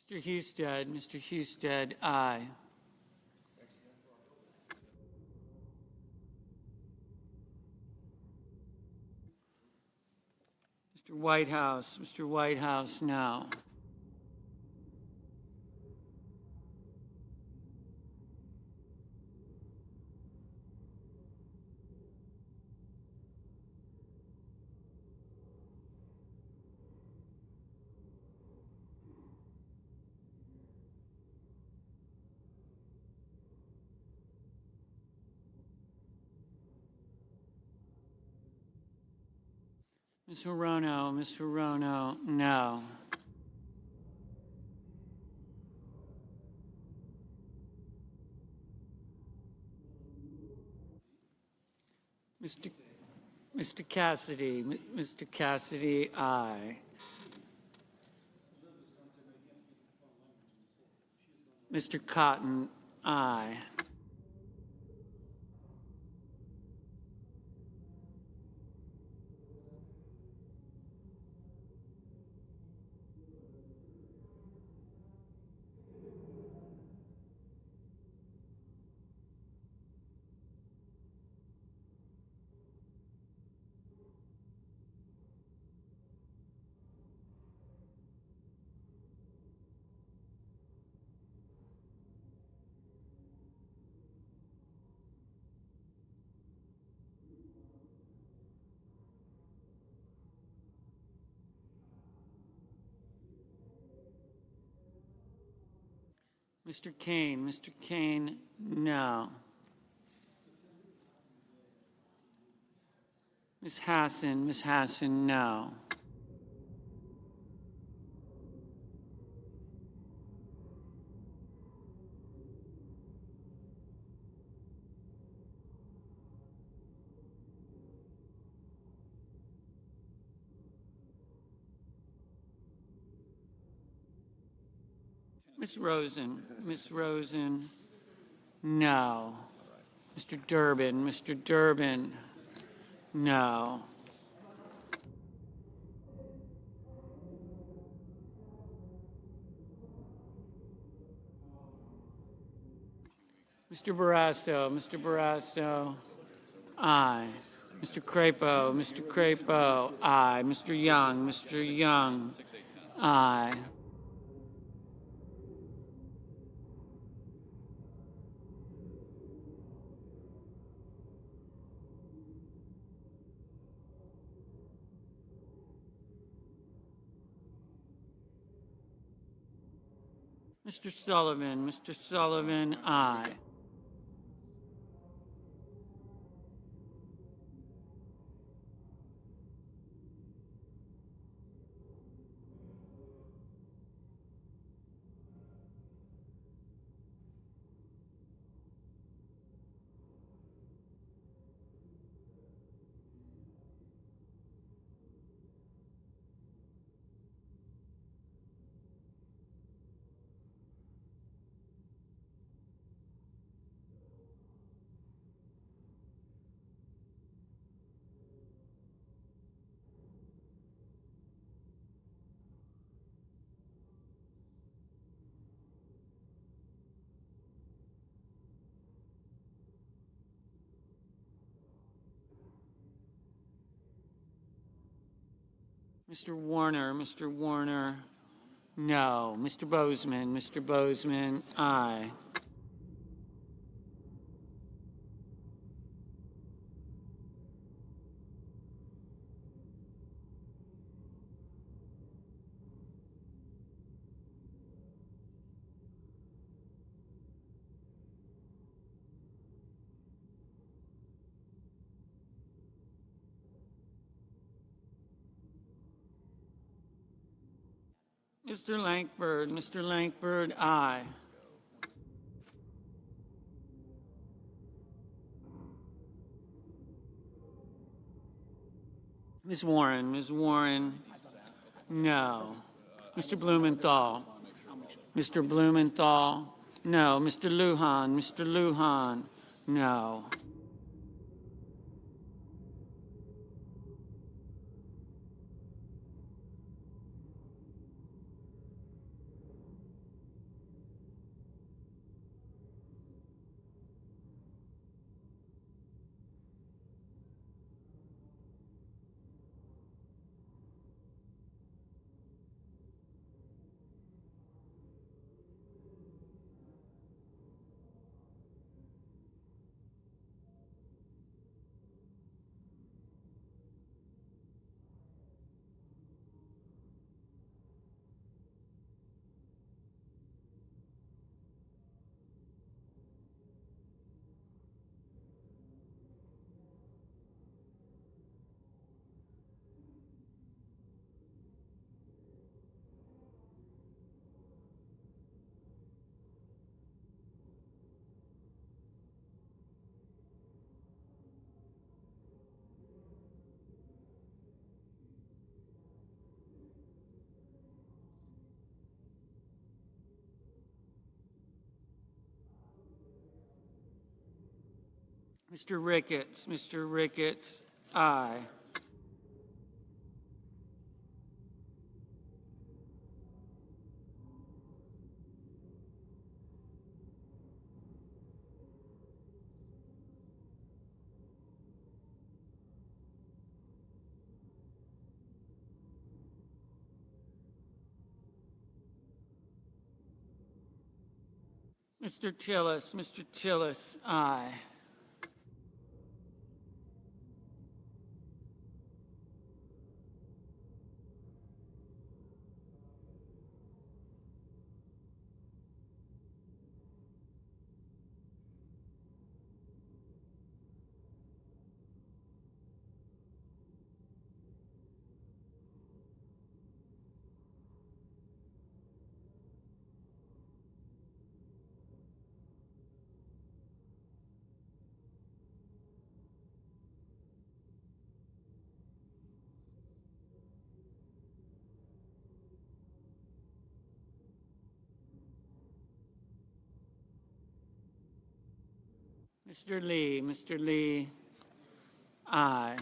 Mr. Husted, aye. Mr. Whitehouse, no. Ms. Hirono, no. Mr. Mr. Cassidy, aye. Mr. Cotton, aye. Mr. Kane, no. Ms. Hassan, no. Ms. Rosen, no. Mr. Durbin, no. Mr. Barrasso, aye. Mr. Crapo, aye. Mr. Young, aye. Mr. Sullivan, aye. Mr. Warner, no. Mr. Bozeman, aye. Mr. Lankford, aye. Ms. Warren, no. Mr. Blumenthal, no. Mr. Lujan, no. Mr. Ricketts, aye. Mr. Tillis, aye. Mr. Lee, aye.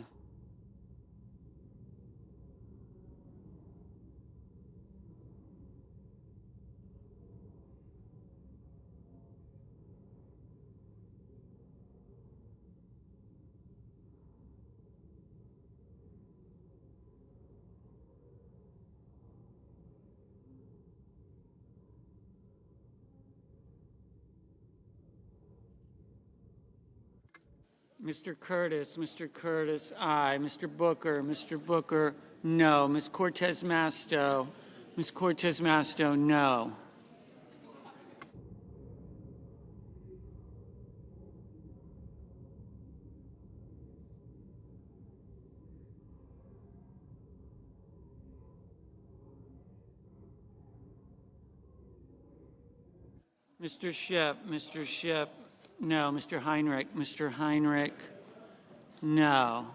Mr. Curtis, aye. Mr. Booker, no. Ms. Cortez Masto, no. Mr. Schiff, no. Mr. Heinrich, no.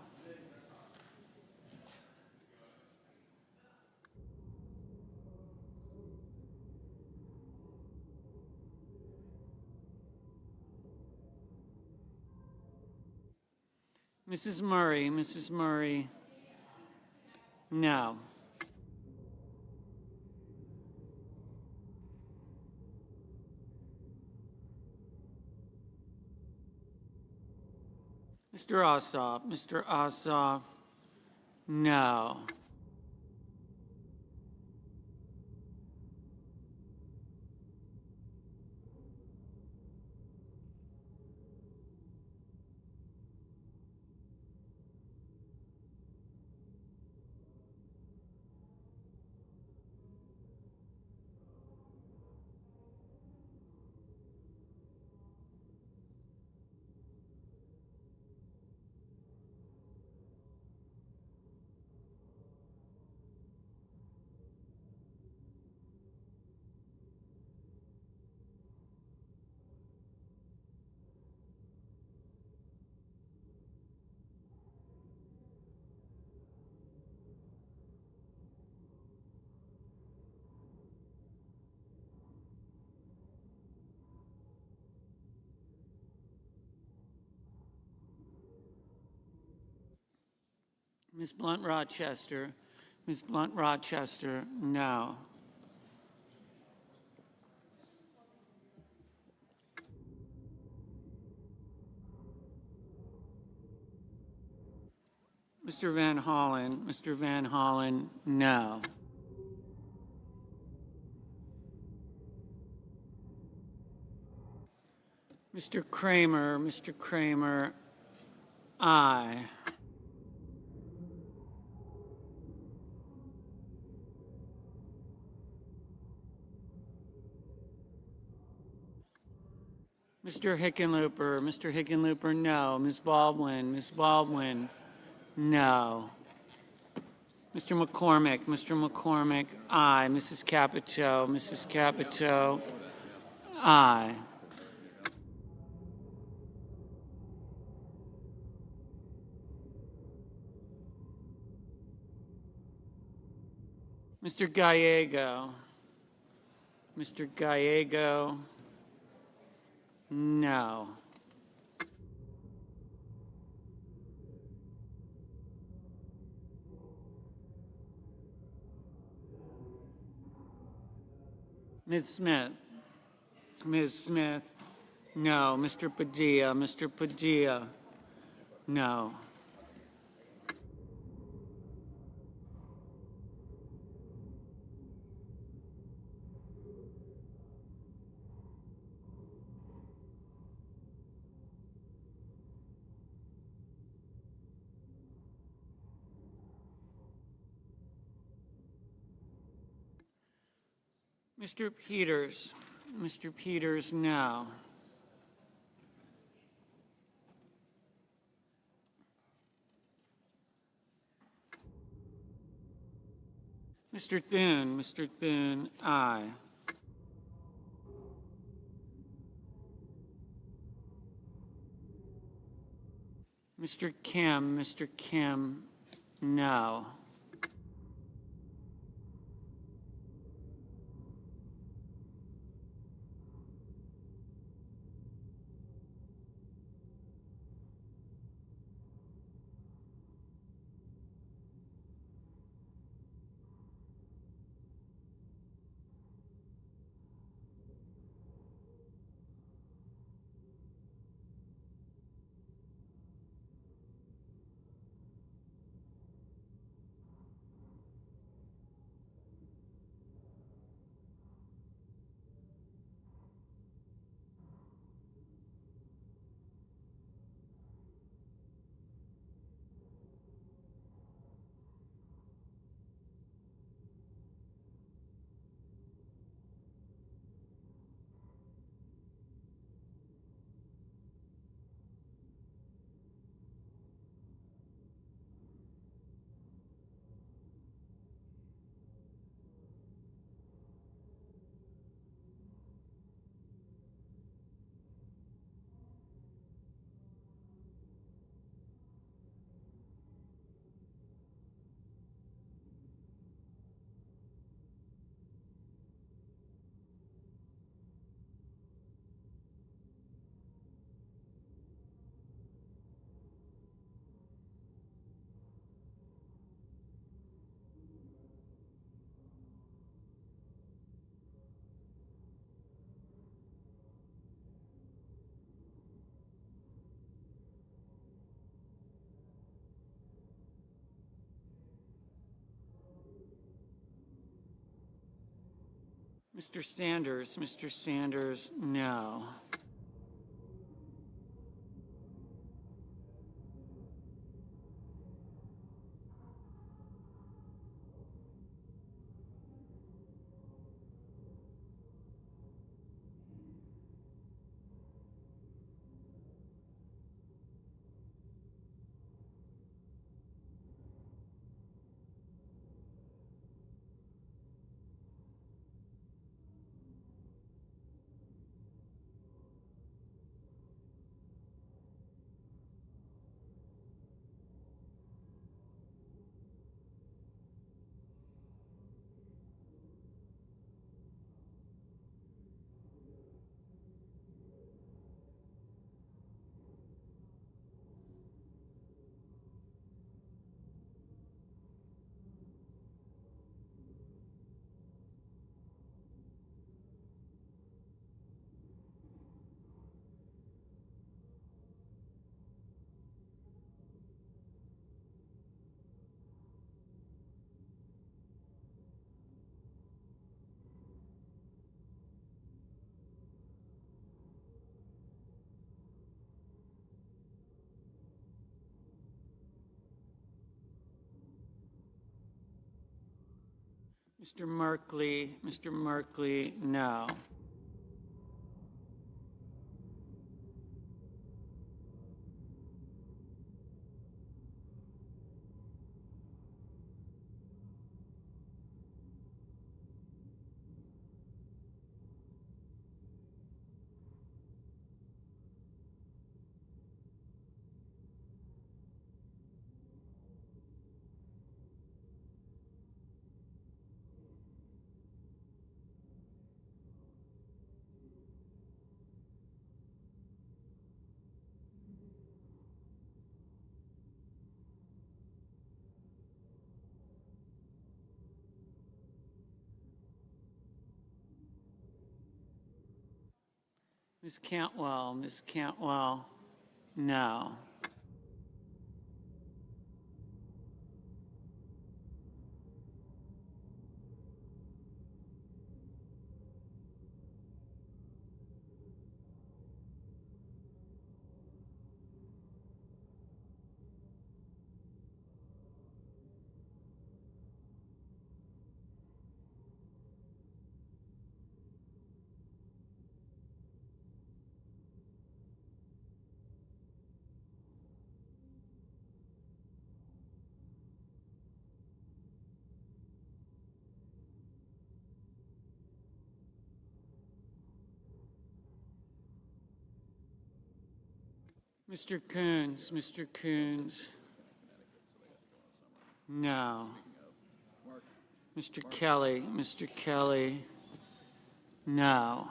Mrs. Murray, no. Mr. Ossoff, no. Ms. Blunt Rochester, no. Mr. Van Hollen, no. Mr. Kramer, aye. Mr. Hickenlooper, no. Ms. Baldwin, no. Mr. McCormick, aye. Mrs. Capito, aye. Mr. Gallego, no. Ms. Smith? Ms. Smith? No. Mr. Padilla? Mr. Padilla? No. Mr. Peters? Mr. Peters? No. Mr. Thune? Mr. Thune? Aye. Mr. Kim? Mr. Kim? No. Mr. Sanders? Mr. Sanders? No. Mr. Markley? Mr. Markley? No. Ms. Cantwell, Ms. Cantwell, no. Mr. Coons, no. Mr. Kelly, no.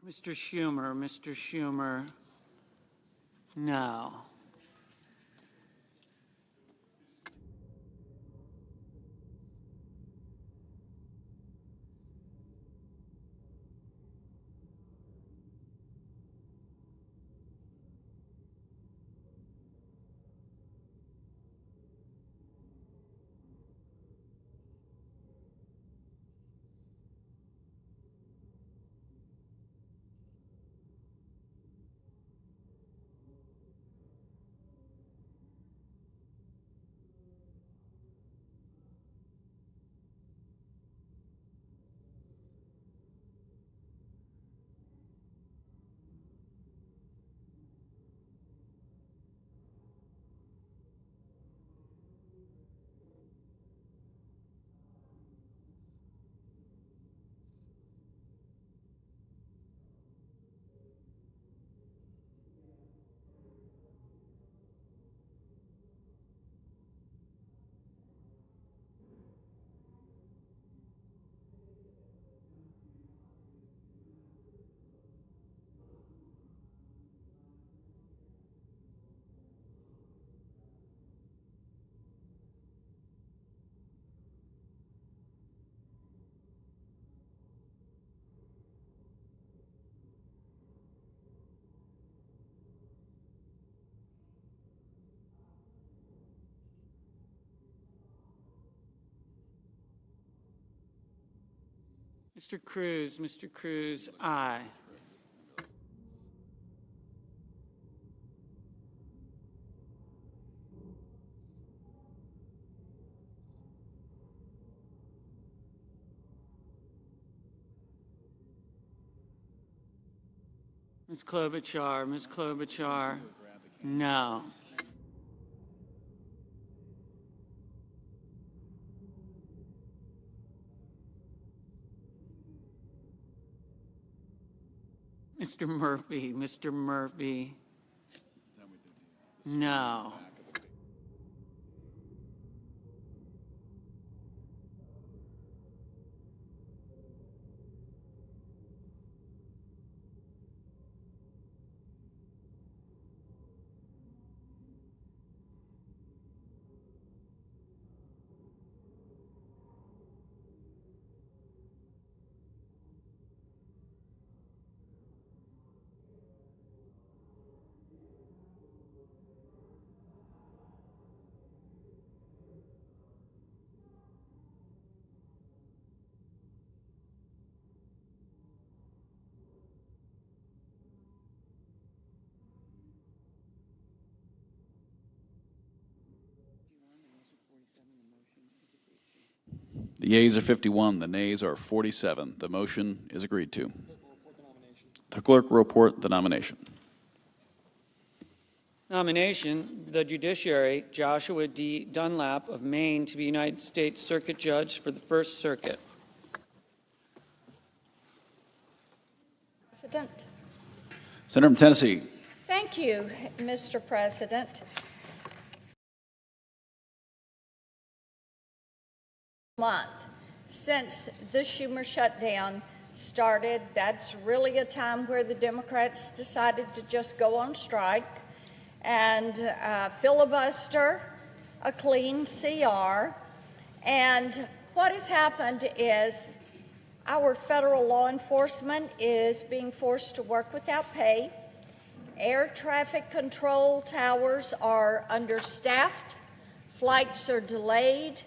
Mr. Schumer, no. Mr. Cruz, aye. Ms. Klobuchar, no. Mr. Murphy, no. The yeas are 51, the nays are 47. The motion is agreed to. The clerk will report the nomination. Nomination, the judiciary, Joshua D. Dunlap of Maine to be United States Circuit Judge for the First Circuit. President. Senator from Tennessee. Thank you, Mr. President. Month since the Schumer shutdown started, that's really a time where the Democrats decided to just go on strike and filibuster a clean CR. And what has happened is our federal law enforcement is being forced to work without pay. Air traffic control towers are understaffed, flights are delayed,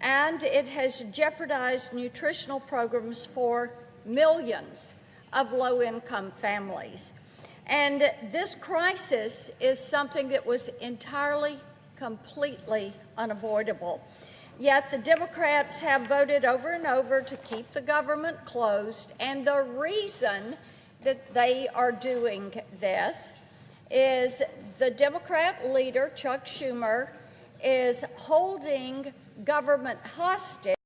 and it has jeopardized nutritional programs for millions of low-income families. And this crisis is something that was entirely, completely unavoidable. Yet the Democrats have voted over and over to keep the government closed, and the reason that they are doing this is the Democrat leader, Chuck Schumer, is holding government hostage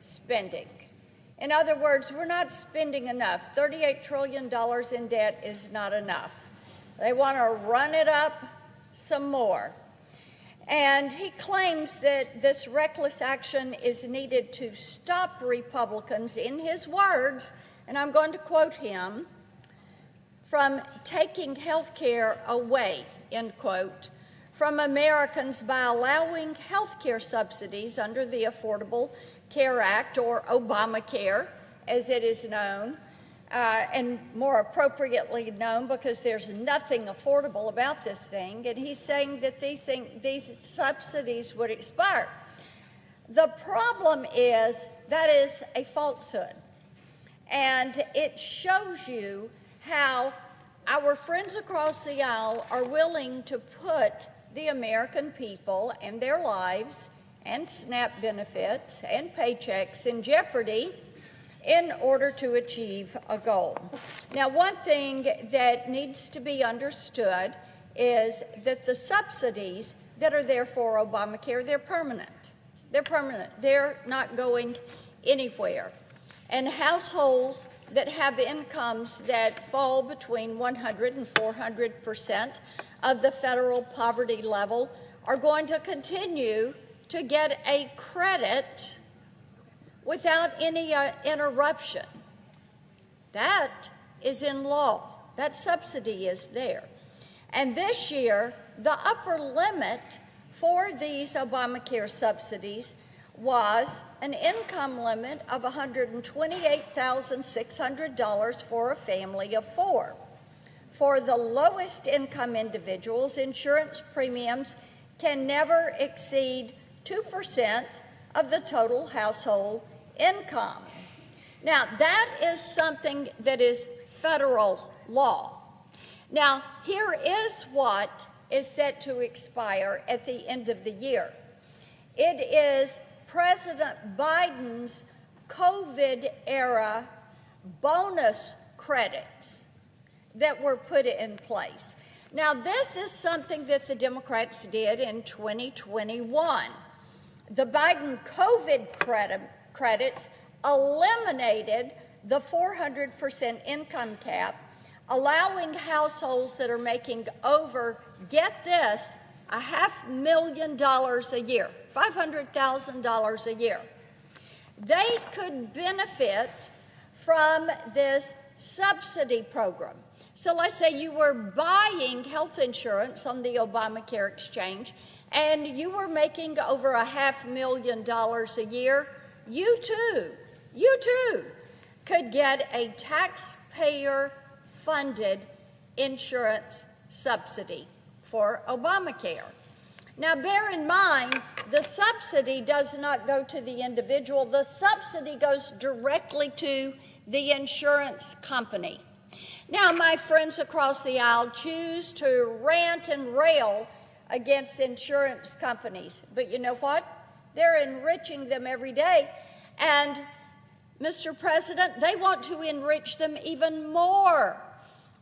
spending. In other words, we're not spending enough. $38 trillion in debt is not enough. They want to run it up some more. And he claims that this reckless action is needed to stop Republicans, in his words, and I'm going to quote him, from taking health care away, end quote, from Americans by allowing health care subsidies under the Affordable Care Act, or Obamacare, as it is known, and more appropriately known because there's nothing affordable about this thing. And he's saying that these subsidies would expire. The problem is that is a falsehood. And it shows you how our friends across the aisle are willing to put the American people and their lives and SNAP benefits and paychecks in jeopardy in order to achieve a goal. Now, one thing that needs to be understood is that the subsidies that are there for Obamacare, they're permanent. They're permanent. They're not going anywhere. And households that have incomes that fall between 100 and 400% of the federal poverty level are going to continue to get a credit without any interruption. That is in law. That subsidy is there. And this year, the upper limit for these Obamacare subsidies was an income limit of $128,600 for a family of four. For the lowest income individuals, insurance premiums can never exceed 2% of the total household income. Now, that is something that is federal law. Now, here is what is set to expire at the end of the year. It is President Biden's COVID-era bonus credits that were put in place. Now, this is something that the Democrats did in 2021. The Biden COVID credits eliminated the 400% income cap, allowing households that are making over, get this, $500,000 a year, $500,000 a year. They could benefit from this subsidy program. So let's say you were buying health insurance on the Obamacare exchange and you were making over $500,000 a year, you too could get a taxpayer-funded insurance subsidy for Obamacare. Now, bear in mind, the subsidy does not go to the individual. The subsidy goes directly to the insurance company. Now, my friends across the aisle choose to rant and rail against insurance companies. But you know what? They're enriching them every day. And, Mr. President, they want to enrich them even more,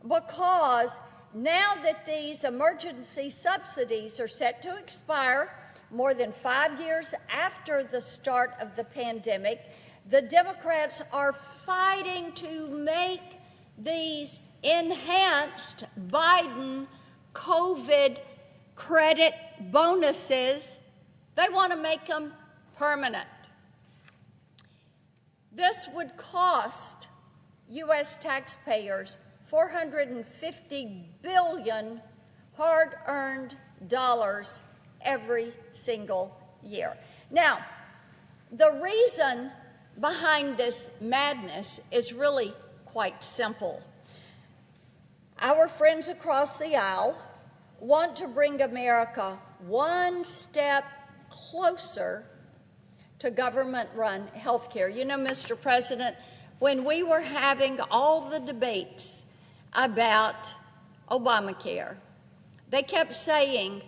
because now that these emergency subsidies are set to expire more than 5 years after the start of the pandemic, the Democrats are fighting to make these enhanced Biden COVID credit bonuses, they want to make them permanent. This would cost U.S. taxpayers $450 billion hard-earned dollars every single year. Now, the reason behind this madness is really quite simple. Our friends across the aisle want to bring America one step closer to government-run health care. You know, Mr. President, when we were having all the debates about Obamacare, they kept saying,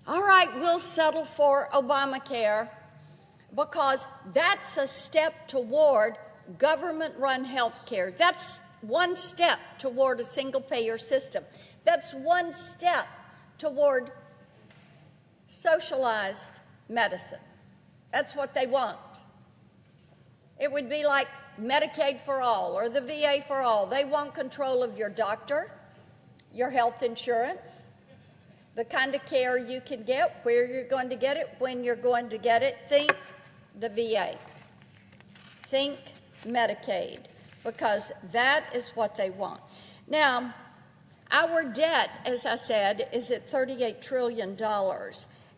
all right, we'll settle for Obamacare because that's a step toward government-run health care. That's one step toward a single-payer system. That's one step toward socialized medicine. That's what they want. It would be like Medicaid for all or the VA for all. They want control of your doctor, your health insurance, the kind of care you can get, where you're going to get it, when you're going to get it. Think the VA. Think Medicaid, because that is what they want. Now, our debt, as I said, is at $38 trillion.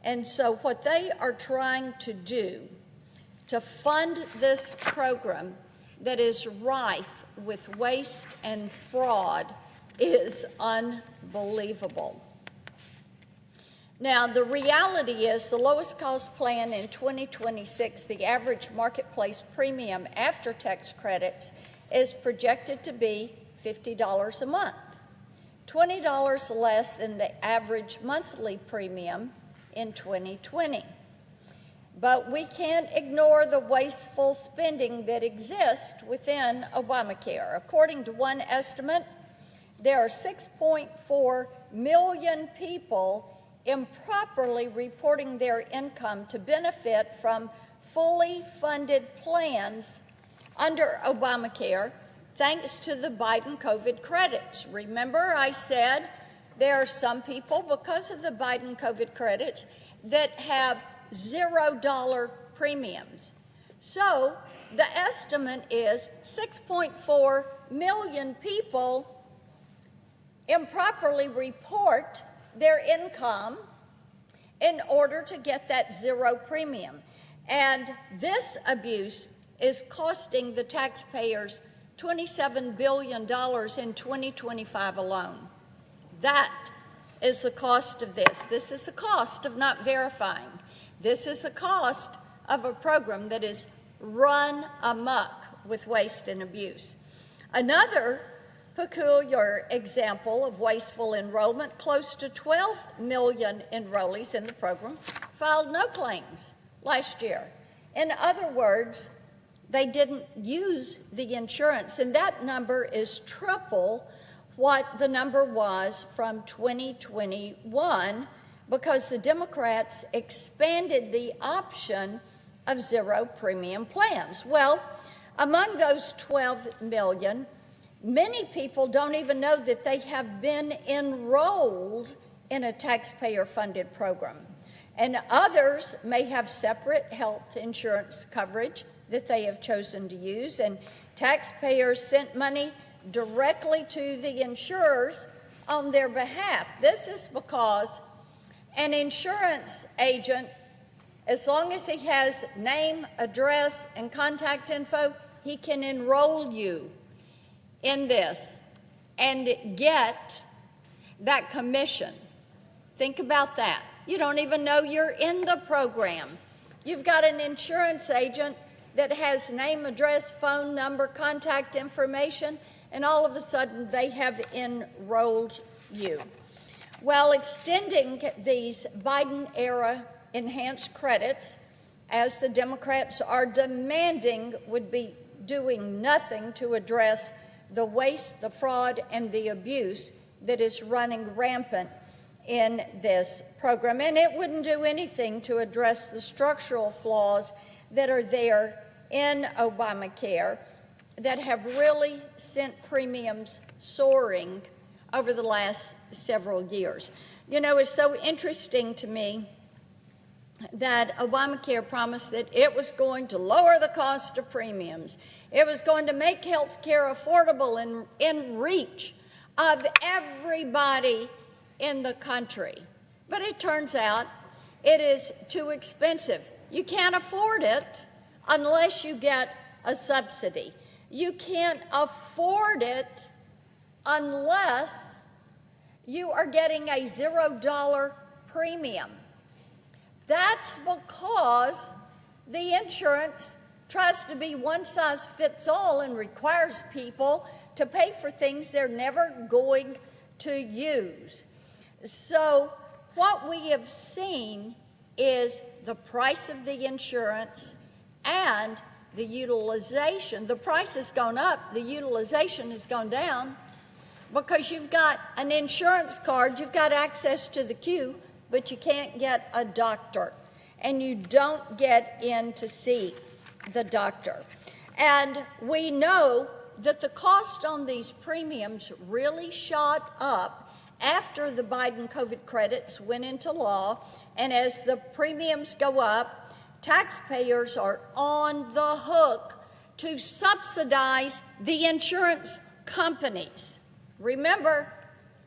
And so what they are trying to do to fund this program that is rife with waste and fraud is unbelievable. Now, the reality is the lowest cost plan in 2026, the average marketplace premium after tax credits, is projected to be $50 a month, $20 less than the average monthly premium in 2020. But we can't ignore the wasteful spending that exists within Obamacare. According to one estimate, there are 6.4 million people improperly reporting their income to benefit from fully funded plans under Obamacare, thanks to the Biden COVID credits. Remember, I said there are some people, because of the Biden COVID credits, that have $0 premiums. So the estimate is 6.4 million people improperly report their income in order to get that zero premium. And this abuse is costing the taxpayers $27 billion in 2025 alone. That is the cost of this. This is the cost of not verifying. This is the cost of a program that is run amok with waste and abuse. Another peculiar example of wasteful enrollment, close to 12 million enrollees in the program filed no claims last year. In other words, they didn't use the insurance, and that number is triple what the number was from 2021 because the Democrats expanded the option of zero premium plans. Well, among those 12 million, many people don't even know that they have been enrolled in a taxpayer-funded program. And others may have separate health insurance coverage that they have chosen to use, and taxpayers sent money directly to the insurers on their behalf. This is because an insurance agent, as long as he has name, address, and contact info, he can enroll you in this and get that commission. Think about that. You don't even know you're in the program. You've got an insurance agent that has name, address, phone number, contact information, and all of a sudden they have enrolled you. Well, extending these Biden-era enhanced credits, as the Democrats are demanding, would be doing nothing to address the waste, the fraud, and the abuse that is running rampant in this program. And it wouldn't do anything to address the structural flaws that are there in Obamacare that have really sent premiums soaring over the last several years. You know, it's so interesting to me that Obamacare promised that it was going to lower the cost of premiums. It was going to make health care affordable and in reach of everybody in the country. But it turns out it is too expensive. You can't afford it unless you get a subsidy. You can't afford it unless you are getting a $0 premium. That's because the insurance tries to be one size fits all and requires people to pay for things they're never going to use. So what we have seen is the price of the insurance and the utilization. The price has gone up, the utilization has gone down because you've got an insurance card, you've got access to the queue, but you can't get a doctor, and you don't get in to see the doctor. And we know that the cost on these premiums really shot up after the Biden COVID credits went into law, and as the premiums go up, taxpayers are on the hook to subsidize the insurance companies. Remember,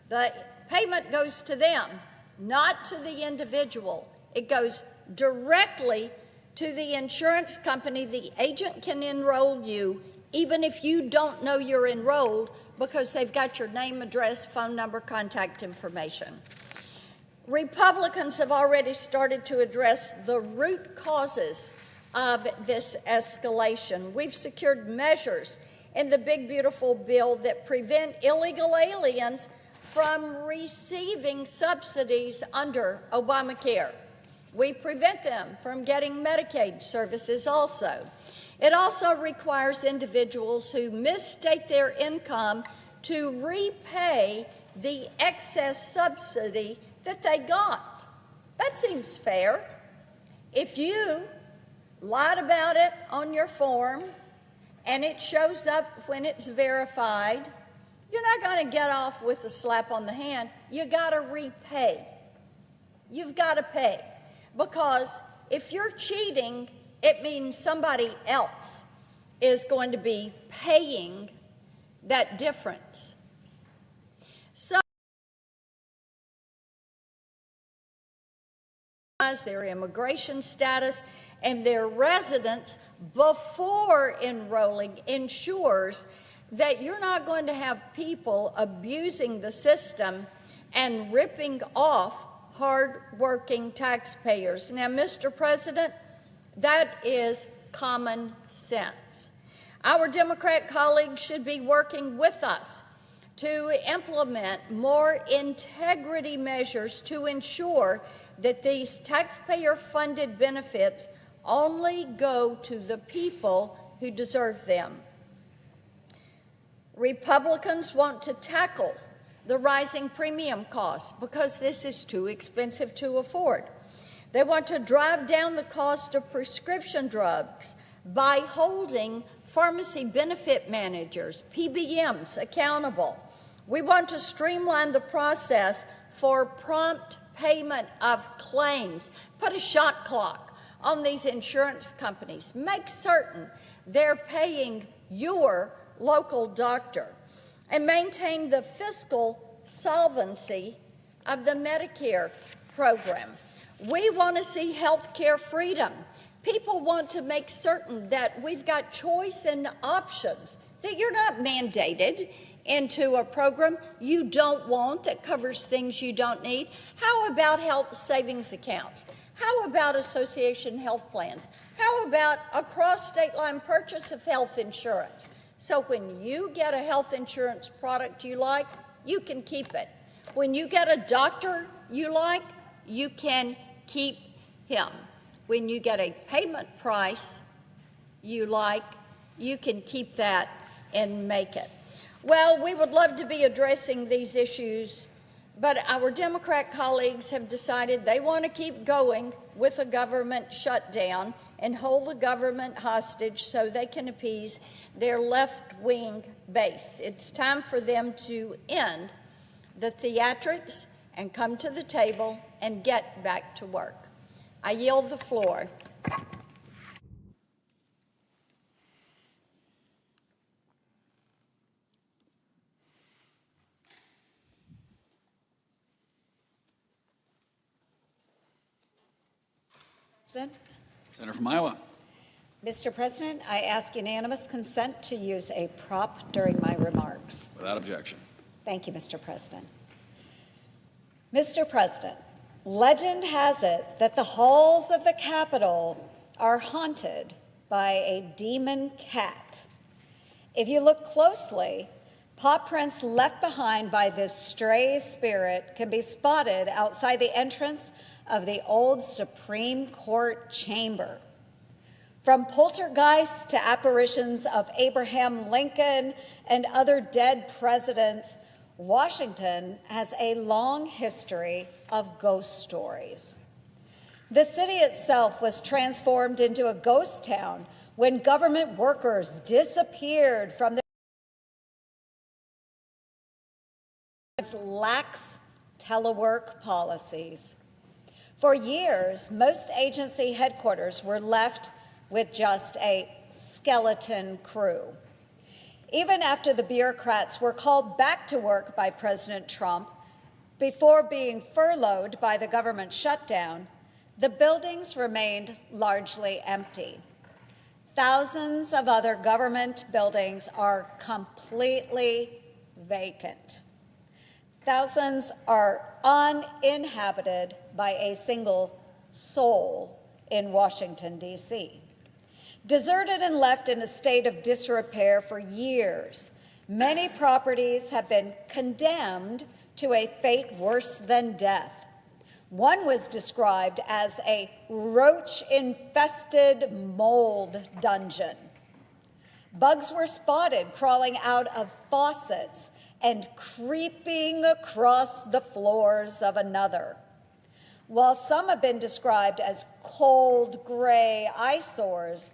the payment goes to them, not to the individual. It goes directly to the insurance company. The agent can enroll you even if you don't know you're enrolled because they've got your name, address, phone number, contact information. Republicans have already started to address the root causes of this escalation. We've secured measures in the big, beautiful bill that prevent illegal aliens from receiving subsidies under Obamacare. We prevent them from getting Medicaid services also. It also requires individuals who misstate their income to repay the excess subsidy that they got. That seems fair. If you lied about it on your form and it shows up when it's verified, you're not going to get off with a slap on the hand. You got to repay. You've got to pay. Because if you're cheating, it means somebody else is going to be paying that difference. So their immigration status and their residence before enrolling ensures that you're not going to have people abusing the system and ripping off hard-working taxpayers. Now, Mr. President, that is common sense. Our Democrat colleagues should be working with us to implement more integrity measures to ensure that these taxpayer-funded benefits only go to the people who deserve them. Republicans want to tackle the rising premium costs because this is too expensive to afford. They want to drive down the cost of prescription drugs by holding pharmacy benefit managers, PBMs, accountable. We want to streamline the process for prompt payment of claims, put a shot clock on these insurance companies, make certain they're paying your local doctor, and maintain the fiscal solvency of the Medicare program. We want to see health care freedom. People want to make certain that we've got choice and options, that you're not mandated into a program you don't want that covers things you don't need. How about health savings accounts? How about association health plans? How about a cross-state line purchase of health insurance? So when you get a health insurance product you like, you can keep it. When you get a doctor you like, you can keep him. When you get a payment price you like, you can keep that and make it. Well, we would love to be addressing these issues, but our Democrat colleagues have decided they want to keep going with a government shutdown and hold the government hostage so they can appease their left-wing base. It's time for them to end the theatrics and come to the table and get back to work. I yield the floor. Senator from Iowa. Mr. President, I ask unanimous consent to use a prop during my remarks. Without objection. Thank you, Mr. President. Mr. President, legend has it that the halls of the Capitol are haunted by a demon cat. If you look closely, paw prints left behind by this stray spirit can be spotted outside the entrance of the old Supreme Court chamber. From poltergeists to apparitions of Abraham Lincoln and other dead presidents, Washington has a long history of ghost stories. The city itself was transformed into a ghost town when government workers disappeared from their lax telework policies. For years, most agency headquarters were left with just a skeleton crew. Even after the bureaucrats were called back to work by President Trump, before being furloughed by the government shutdown, the buildings remained largely empty. Thousands of other government buildings are completely vacant. Thousands are uninhabited by a single soul in Washington, D.C. Deserted and left in a state of disrepair for years, many properties have been condemned to a fate worse than death. One was described as a roach-infested mold dungeon. Bugs were spotted crawling out of faucets and creeping across the floors of another. While some have been described as cold, gray eyesores,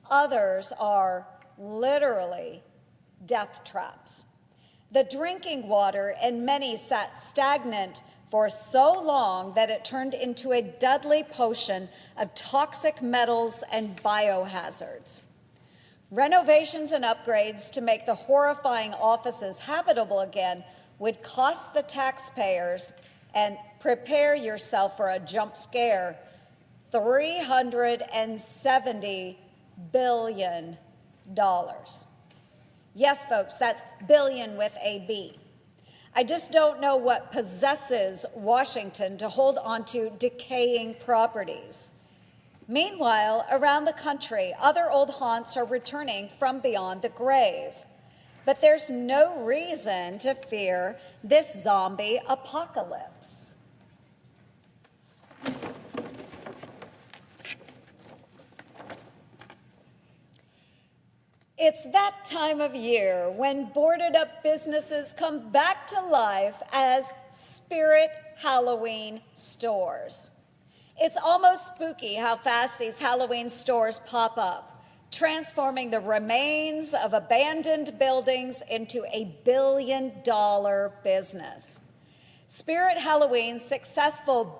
others are literally death traps. The drinking water in many sat stagnant for so long that it turned into a deadly potion of toxic metals and biohazards. Renovations and upgrades to make the horrifying offices habitable again would cost the taxpayers, and prepare yourself for a jump scare, $370 billion. Yes, folks, that's billion with a B. I just don't know what possesses Washington to hold onto decaying properties. Meanwhile, around the country, other old haunts are returning from beyond the grave. But there's no reason to fear this zombie apocalypse. It's that time of year when boarded up businesses come back to life as Spirit Halloween stores. It's almost spooky how fast these Halloween stores pop up, transforming the remains of abandoned buildings into a billion-dollar business. Spirit Halloween's successful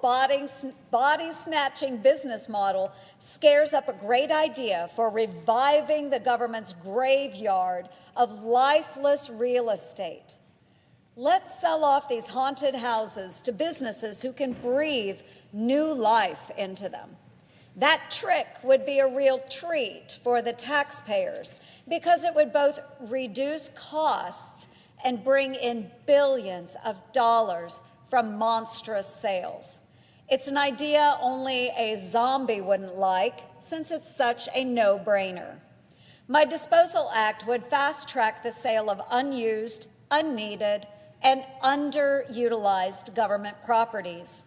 body-snatching business model scares up a great idea for reviving the government's graveyard of lifeless real estate. Let's sell off these haunted houses to businesses who can breathe new life into them. That trick would be a real treat for the taxpayers because it would both reduce costs and bring in billions of dollars from monstrous sales. It's an idea only a zombie wouldn't like, since it's such a no-brainer. My Disposal Act would fast-track the sale of unused, unneeded, and underutilized government properties.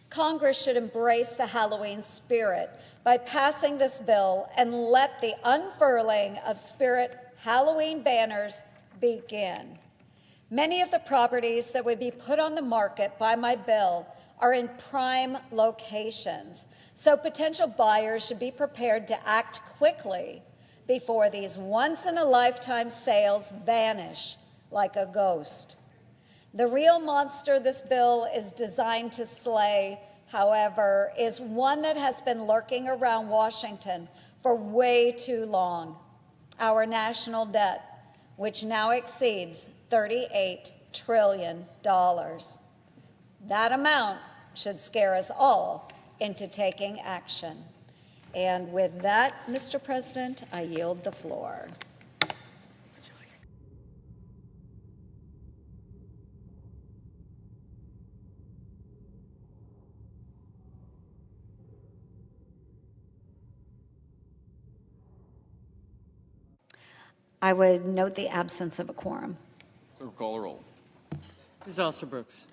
Congress should embrace the Halloween spirit by passing this bill and let the unfurling of Spirit Halloween banners begin. Many of the properties that would be put on the market by my bill are in prime locations, so potential buyers should be prepared to act quickly before these once-in-a-lifetime sales vanish like a ghost. The real monster this bill is designed to slay, however, is one that has been lurking around Washington for way too long: our national debt, which now exceeds $38 trillion. That amount should scare us all into taking action. And with that, Mr. President, I yield the floor. I would note the absence of a quorum. Clerk, call the roll. Ms. Alsterbrooks.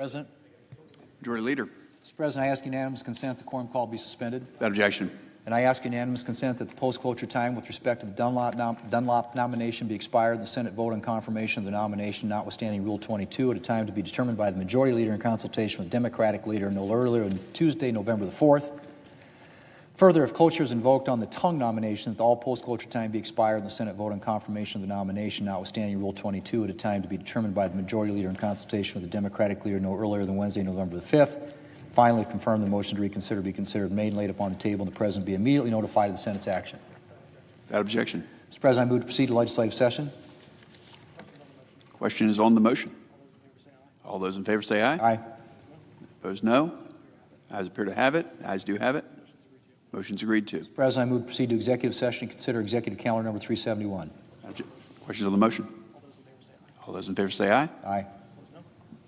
President. Majority Leader. Mr. President, I ask unanimous consent the quorum call be suspended. Without objection. And I ask unanimous consent that the post-cloture time with respect to the Dunlop nomination be expired and the Senate vote on confirmation of the nomination notwithstanding Rule 22 at a time to be determined by the Majority Leader in consultation with Democratic Leader no earlier than Tuesday, November the 4th. Further, if cloture is invoked on the tongue nomination, that all post-cloture time be expired and the Senate vote on confirmation of the nomination notwithstanding Rule 22 at a time to be determined by the Majority Leader in consultation with the Democratic Leader no earlier than Wednesday, November the 5th. Finally, confirm the motion to reconsider be considered made and laid upon the table, and the President be immediately notified of the Senate's action. Without objection. Mr. President, I move to proceed to legislative session. Question is on the motion. All those in favor say aye. Aye. Opposed, no. Ayes appear to have it. Ayes do have it. Motion's agreed to. Mr. President, I move to proceed to executive session and consider executive calendar number 371. Questions on the motion? All those in favor say aye. Aye.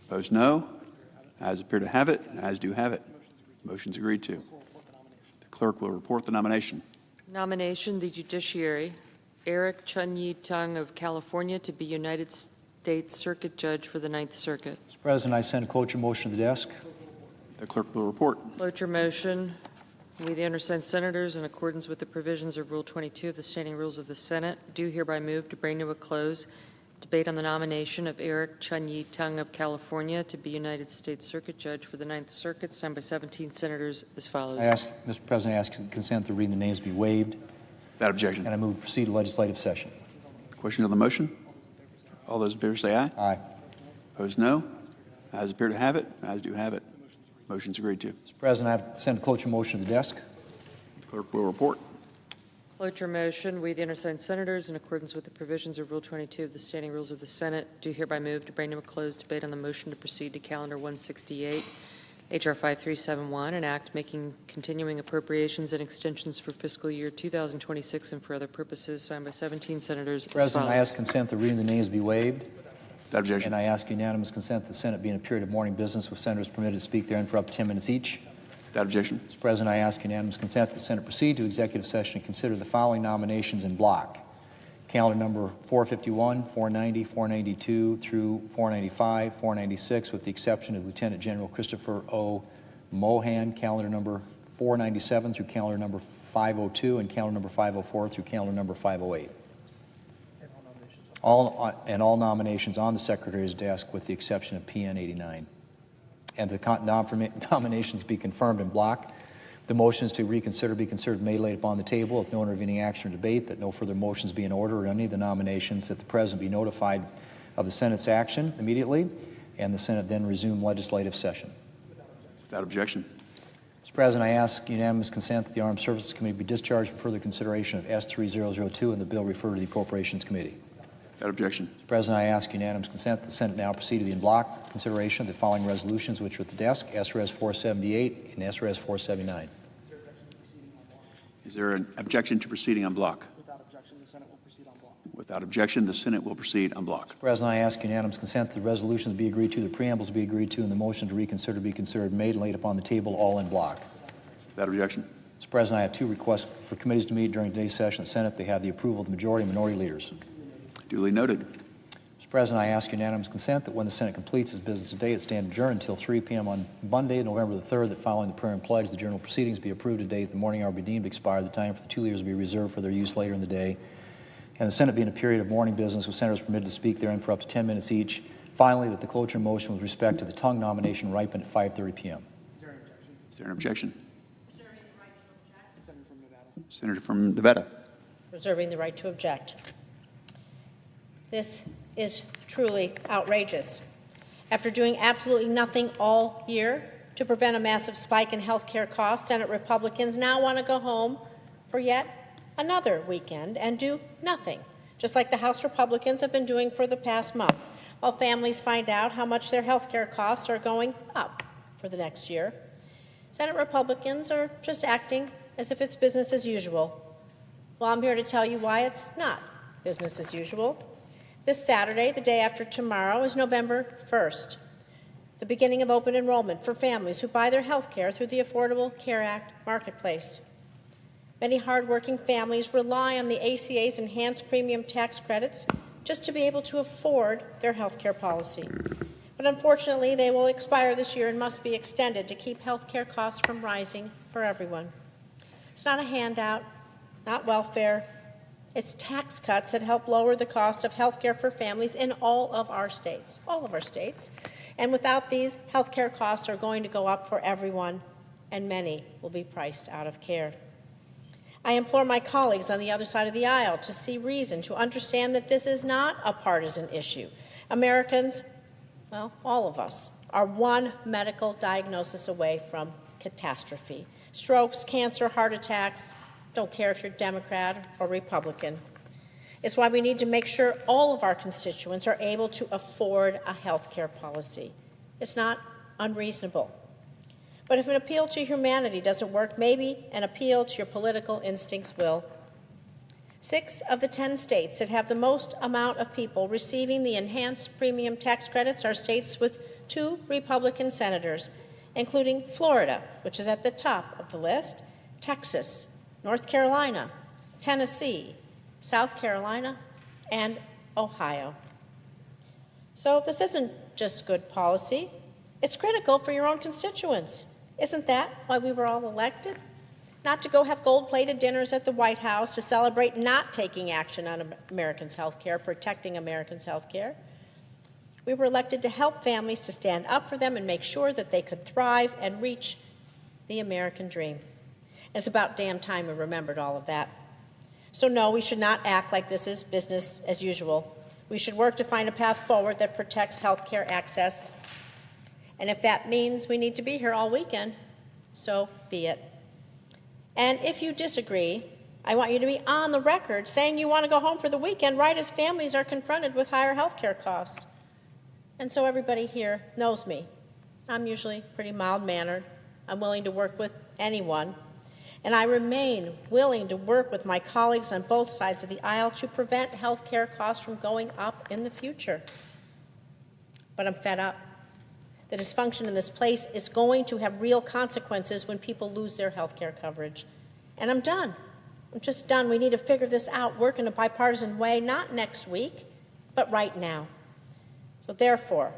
Opposed, no. Ayes appear to have it. Ayes do have it. Motion's agreed to. The clerk will report the nomination. Nomination, the judiciary, Eric Chun-Yi Tung of California to be United States Circuit Judge for the Ninth Circuit. Mr. President, I send a cloture motion to the desk. The clerk will report. Cloture motion, we the undersigned senators, in accordance with the provisions of Rule 22 of the Standing Rules of the Senate, do hereby move to bring to a close debate on the nomination of Eric Chun-Yi Tung of California to be United States Circuit Judge for the Ninth Circuit, signed by 17 senators as follows. Mr. President, I ask consent to reading the names be waived, Without objection. and I move to proceed to legislative session. Question on the motion? All those in favor say aye. Aye. Opposed, no. Ayes appear to have it. Ayes do have it. Motion's agreed to. Mr. President, I send a cloture motion to the desk. The clerk will report. Cloture motion, we the undersigned senators, in accordance with the provisions of Rule 22 of the Standing Rules of the Senate, do hereby move to bring to a close debate on the motion to proceed to Calendar 168, H.R. 5371, an act making continuing appropriations and extensions for fiscal year 2026 and for other purposes, signed by 17 senators as President, I follows. ask consent that reading the names be waived, Without objection. and I ask unanimous consent that the Senate be in a period of morning business with senators permitted to speak therein for up to 10 minutes each. Without objection. Mr. President, I ask unanimous consent that the Senate proceed to executive session and consider the following nominations in block. Calendar number 451, 490, 492 through 495, 496, with the exception of Lieutenant General Christopher O. Mohan, calendar number 497 through calendar number 502, and calendar number 504 through calendar number 508. All nominations on the Secretary's desk with the exception of PN 89. And the nominations be confirmed in block. The motions to reconsider be considered made laid upon the table with no intervening action or debate, that no further motions be in order or any of the nominations, that the President be notified of the Senate's action immediately, and the Senate then resume legislative session. Without objection. Mr. President, I ask unanimous consent that the Armed Services Committee be discharged for further consideration of S3002 and the bill referred to the Appropriations Committee. Without objection. Mr. President, I ask unanimous consent that the Senate now proceed to the in-block consideration of the following resolutions, which are at the desk: SRS 478 and SRS 479. Is there an objection to proceeding on block? Without objection, the Senate will proceed on block. Without objection, the Senate will proceed on block. Mr. President, I ask unanimous consent that the resolutions be agreed to, the preambles be agreed to, and the motion to reconsider be considered made and laid upon the table, all in block. Without objection. Mr. President, I have two requests for committees to meet during today's session of the Senate. They have the approval of the majority and minority leaders. Duly noted. Mr. President, I ask unanimous consent that when the Senate completes its business today, it stand adjourned until 3 p.m. on Monday, November the 3rd, that following the prayer and pledge, the general proceedings be approved today, that the morning hour be deemed expired, the time for the 2 leaders be reserved for their use later in the day, and the Senate be in a period of morning business with senators permitted to speak therein for up to 10 minutes each. Finally, that the cloture motion with respect to the tongue nomination ripen at 5:30 p.m. Is there an objection? Is there an objection? Senator from Nevada. Senator from Nevada. Reserving the right to object. This is truly outrageous. After doing absolutely nothing all year to prevent a massive spike in health care costs, Senate Republicans now want to go home for yet another weekend and do nothing, just like the House Republicans have been doing for the past month, while families find out how much their health care costs are going up for the next year. Senate Republicans are just acting as if it's business as usual. Well, I'm here to tell you why it's not business as usual. This Saturday, the day after tomorrow, is November 1st, the beginning of open enrollment for families who buy their health care through the Affordable Care Act marketplace. Many hardworking families rely on the ACA's enhanced premium tax credits just to be able to afford their health care policy. When But unfortunately, they will expire this year and must be extended to keep health care costs from rising for everyone. It's not a handout, not welfare. It's tax cuts that help lower the cost of health care for families in all of our states. And without these, health care costs are going to go up for everyone, and many will be priced out of care. I implore my colleagues on the other side of the aisle to see reason, to understand that this is not a partisan issue. Americans, well, all of us, are one medical diagnosis away from catastrophe. Strokes, cancer, heart attacks, don't care if you're Democrat or Republican. It's why we need to make sure all of our constituents are able to afford a health care policy. It's not unreasonable. But if an appeal to humanity doesn't work, maybe an appeal to your political instincts will. 6 of the 10 states that have the most amount of people receiving the enhanced premium tax credits are states with 2 Republican senators, including Florida, which is at the top of the list, Texas, North Carolina, Tennessee, South Carolina, and Ohio. So this isn't just good policy. It's critical for your own constituents. Isn't that why we were all elected? Not to go have gold-plated dinners at the White House to celebrate not taking action on Americans' health care, protecting Americans' health care. We were elected to help families, to stand up for them and make sure that they could thrive and reach the American dream. It's about damn time we remembered all of that. So no, we should not act like this is business as usual. We should work to find a path forward that protects health care access. And if that means we need to be here all weekend, so be it. And if you disagree, I want you to be on the record saying you want to go home for the weekend right as families are confronted with higher health care costs. And so everybody here knows me. I'm usually pretty mild-mannered. I'm willing to work with anyone. And I remain willing to work with my colleagues on both sides of the aisle to prevent health care costs from going up in the future. But I'm fed up. The dysfunction in this place is going to have real consequences when people lose their health care coverage. And I'm done. I'm just done. We need to figure this out, work in a bipartisan way, not next week, but right now. So therefore,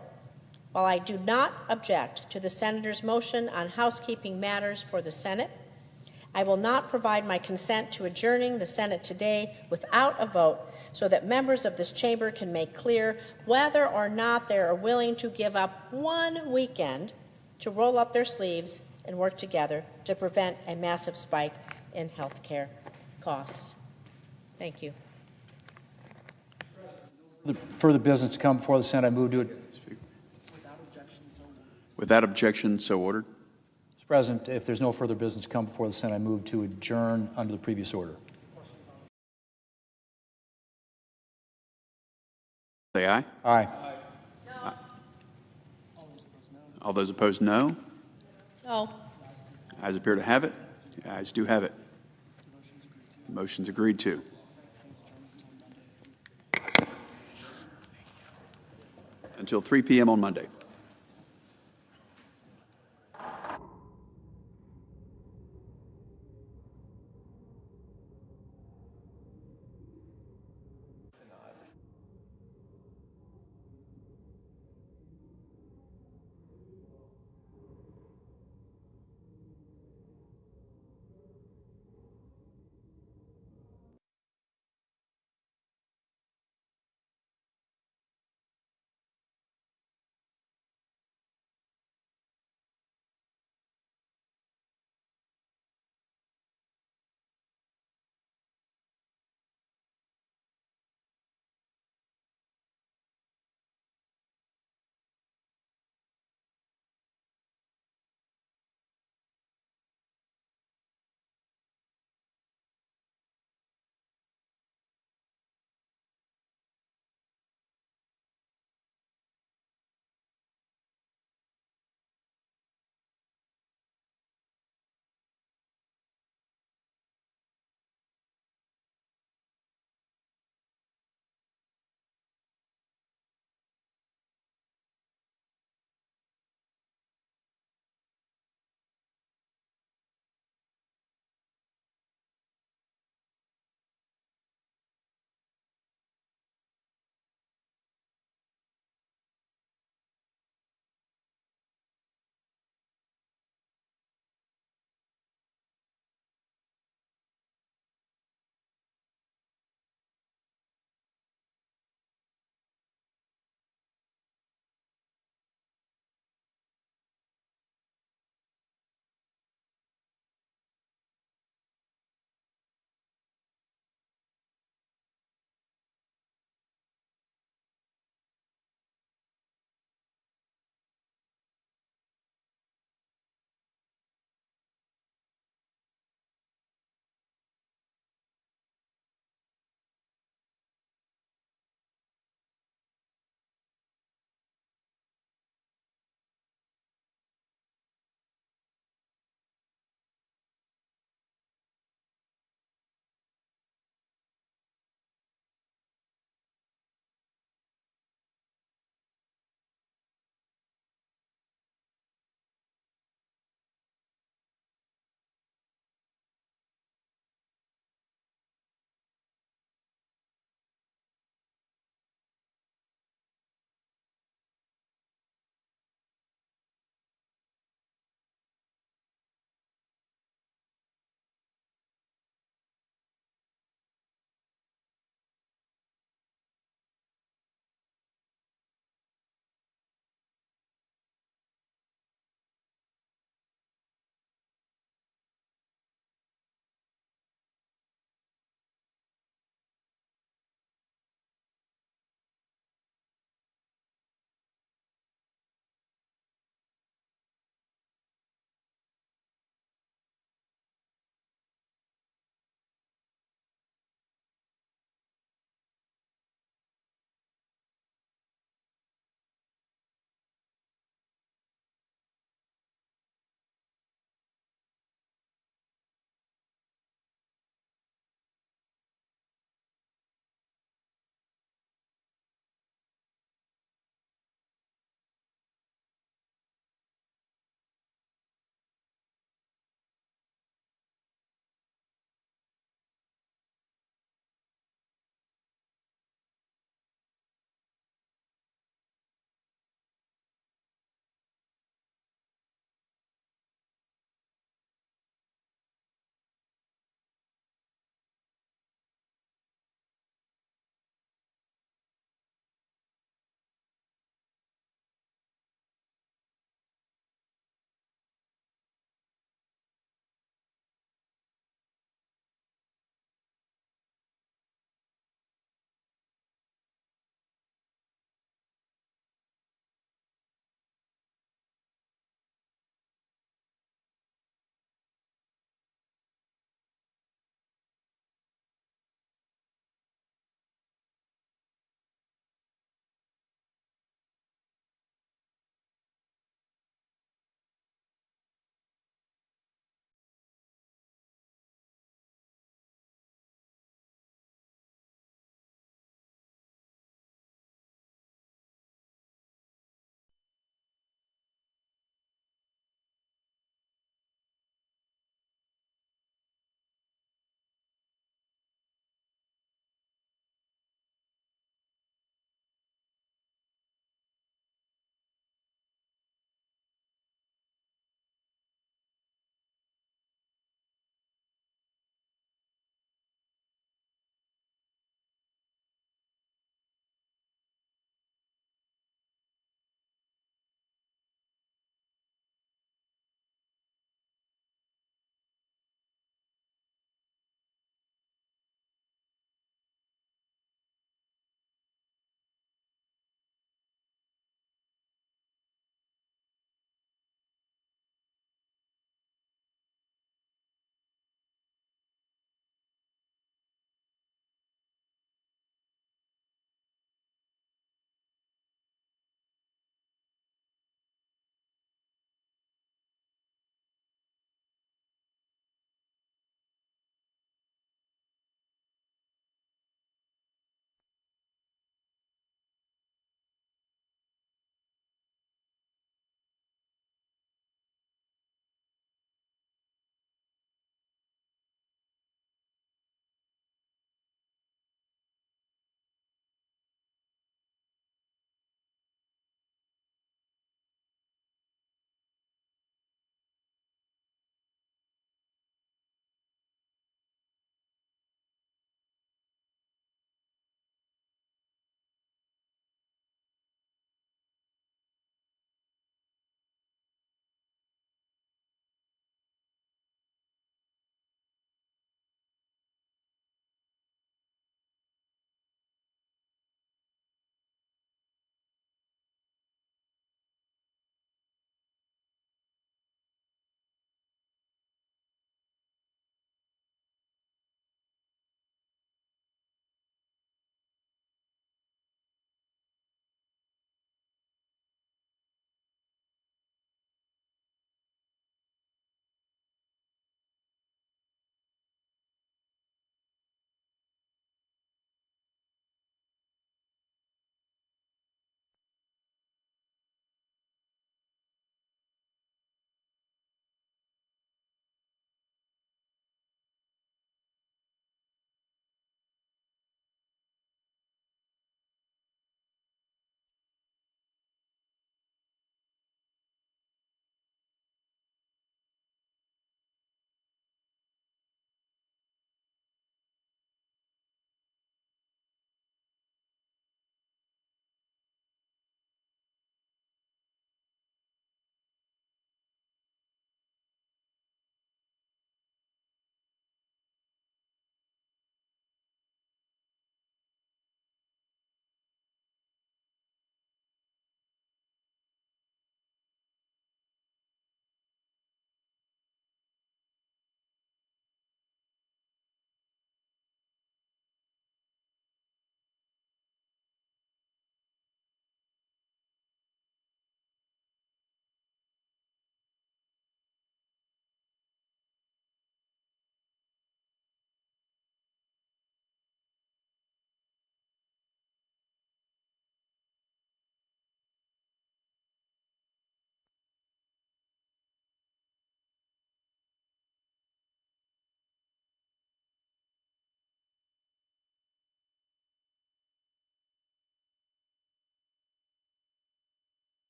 while I do not object to the senator's motion on housekeeping matters for the Senate, I will not provide my consent to adjourning the Senate today without a vote so that members of this chamber can make clear whether or not they are willing to give up one weekend to roll up their sleeves and work together to prevent a massive spike in health care costs. Thank you. Further business to come before the Senate, I move to it. Without objection, so moved. Without objection, so ordered. Mr. President, if there's no further business to come before the Senate, I move to adjourn under the previous order. Say aye. Aye. All those opposed, no. No. Ayes appear to have it. The ayes do have it. The motion's agreed to. Until 3 p.m. on Monday.